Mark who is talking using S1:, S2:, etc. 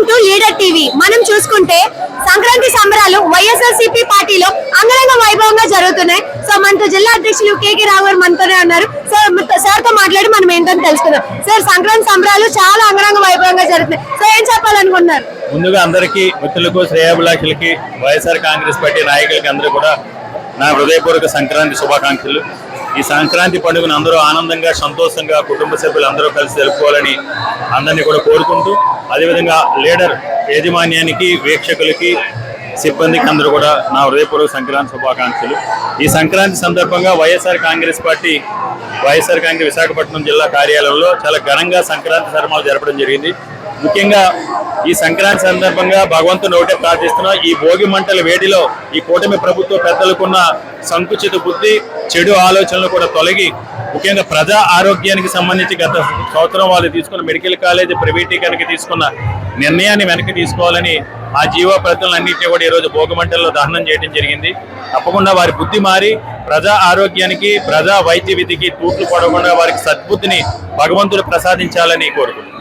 S1: Welcome to leader TV. మనం చూసుకుంటే సంక్రాంతి సంబరాలు వైఎస్ఆర్సీపీ పార్టీలో అంగరంగ వైభవంగా జరుగుతున్నాయి. సో మనతో జిల్లా అధ్యక్షులు కేకే రావు గారు మనతోనే ఉన్నారు. సార్ తో మాట్లాడి మనం ఏంటని తెలుసుకుందాం. సార్, సంక్రాంతి సంబరాలు చాలా అంగరంగ వైభవంగా జరుగుతున్నాయి. సో ఏం చెప్పాలనుకున్నారు?
S2: ముందుగా అందరికీ మిత్రులకు, శ్రేయాభిలాషులకి, వైఎస్ఆర్ కాంగ్రెస్ పార్టీ నాయకులకి అందరూ కూడా నా హృదయపూర్వక సంక్రాంతి శుభాకాంక్షలు. ఈ సంక్రాంతి పండుగను అందరూ ఆనందంగా, సంతోషంగా కుటుంబ సభ్యులు అందరూ కలిసి జరుపుకోవాలని అందరినీ కూడా కోరుకుంటూ, అదేవిధంగా లీడర్ యాజమాన్యానికి, వీక్షకులకి, సిబ్బందికి అందరూ కూడా నా హృదయపూర్వక సంక్రాంతి శుభాకాంక్షలు. ఈ సంక్రాంతి సందర్భంగా వైఎస్ఆర్ కాంగ్రెస్ విశాఖపట్నం జిల్లా కార్యాలయంలో చాలా ఘనంగా సంక్రాంతి సంబరాలు జరపడం జరిగింది. ముఖ్యంగా ఈ సంక్రాంతి సందర్భంగా భగవంతుని ఒకటే ప్రార్థిస్తున్నాం, ఈ భోగి మంటల వేడిలో ఈ కూటమి ప్రభుత్వ పెద్దలకున్న సంకుచిత బుద్ధి, చెడు ఆలోచనలు కూడా తొలగి, ముఖ్యంగా ప్రజా ఆరోగ్యానికి సంబంధించి గత సంవత్సరం వాళ్ళు తీసుకున్న మెడికల్ కాలేజీ ప్రైవేటీకరణకి తీసుకున్న నిర్ణయాన్ని వెనక్కి తీసుకోవాలని ఆ జీవో ప్రతులన్నింటినీ కూడా ఈరోజు భోగిమంటల్లో దహనం చేయడం జరిగింది. తప్పకుండా వారి బుద్ధి మారి ప్రజా ఆరోగ్యానికి, ప్రజా వైద్య విధికి తూట్లు పడకుండా వారికి సద్బుద్ధిని భగవంతుడు ప్రసాదించాలని కోరుకుంటున్నాను.